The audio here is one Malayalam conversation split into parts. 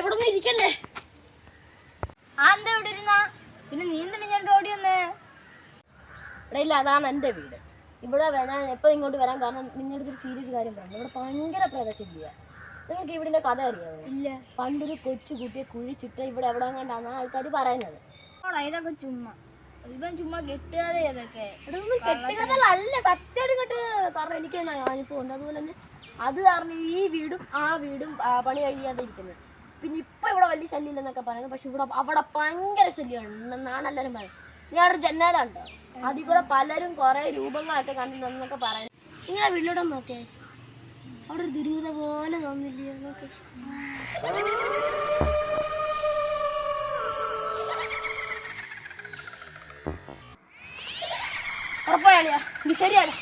ഇവിടെ ഇരിക്കല്ലേ? പിന്നെ നീന്തിന് ഞാൻ ഓടി വന്നേ. ഇവിടെ ഇല്ല, അതാണ് എൻ്റെ വീട്. ഇവിടെ ഞാൻ എപ്പോൾ ഇങ്ങോട്ട് വരാൻ കാരണം നിങ്ങളുടെ ഒരു സീരിയസ് കാര്യം പറഞ്ഞു. ഇവിടെ ഭയങ്കര പ്രദേശമില്ല. നിങ്ങൾക്ക് ഇവിടിൻ്റെ കഥ അറിയാമോ? ഇല്ല. പണ്ടൊരു കൊച്ചു കുട്ടിയെ കുഴിച്ചിട്ട് ഇവിടെ എവിടെ കണ്ടാണ് ആൾക്കാർ പറയുന്നത്. ഇതൊക്കെ ചുമ്മാ ചുമ്മാ കെട്ടുകഥ. ഇതൊക്കെ കെട്ടുകഥല്ല, സത്യമായിട്ട് കെട്ടുകഥ. കാരണം എനിക്ക് അനുഭവം ഉണ്ട്. അതുപോലെ തന്നെ അത് കാരണം ഈ വീടും ആ വീടും പണി കഴിയാതെ ഇരിക്കുന്നത്. പിന്നെ ഇപ്പം ഇവിടെ വലിയ ശല്യമില്ലെന്നൊക്കെ പറയുന്നത്. പക്ഷെ ഇവിടെ അവിടെ ഭയങ്കര ശല്യമാണ് എന്നാണ് എല്ലാവരും പറയുന്നത്. ഞാനൊരു ജന്നാലുണ്ടോ, അതിൽ കൂടെ പലരും കുറേ രൂപങ്ങളൊക്കെ കണ്ടിട്ടുണ്ടെന്നൊക്കെ പറയുന്നത്. നിങ്ങളെ വീട്ടിലോട്ട് നോക്കേ, അവിടെ ഒരു ദുരൂഹത പോലെ തോന്നില്ലേ? നോക്കേ, ഉറപ്പായാലിയാ ഇത് ശരിയാണ്.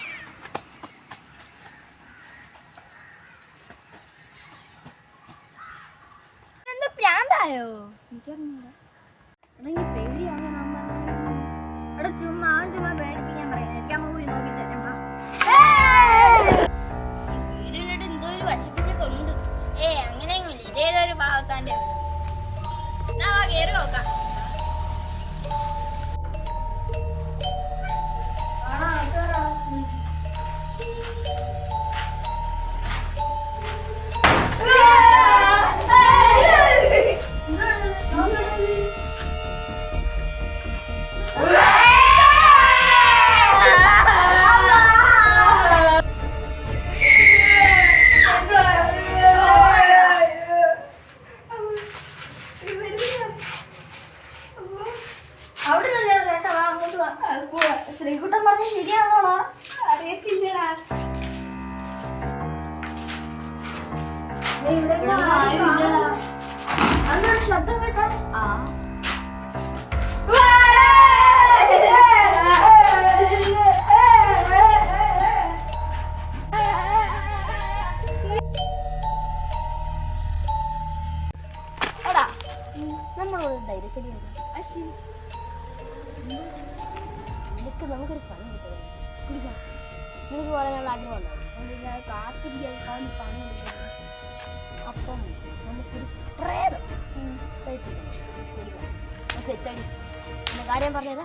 എന്താ പ്രാന്തായോ? എനിക്കറിഞ്ഞില്ല. എന്നെങ്കിൽ പേടിയാകണം. അവിടെ ചുമ്മാ പേടിപ്പിക്കാൻ പറയുന്നത്. എനിക്ക് അമ്മ പോയി നോക്കി തരാം. വീടിനോട് എന്തോ ഒരു വശപ്പിച്ചൊക്കെ ഉണ്ട്. അങ്ങനെയൊന്നുമില്ല. ഇതേതൊരു ഭാഗത്താൻ്റെ കയറി നോക്കാം. അവിടെ നല്ലതാ കേട്ടോ, അങ്ങോട്ട് വാ. ശ്രീകുട്ടൻ പറഞ്ഞ ശരിയാണോടാ? അറിയത്തില്ലടാ. അങ്ങനെ ശബ്ദം കേട്ടോ? നമ്മളോട് ധൈര്യം ശരിയാണ്. നമുക്കൊരു പണി കിട്ടുക കുടിക്കാം. നിങ്ങൾക്ക് പറയാനുള്ള ആഗ്രഹം ഉണ്ടാവും. കാത്തിരിക്കാൻ പണി കൊടുക്കണം. അപ്പം നമുക്കൊരു പ്രേതം കുടിക്കാം. സെറ്റടി എന്ന കാര്യം പറഞ്ഞത്.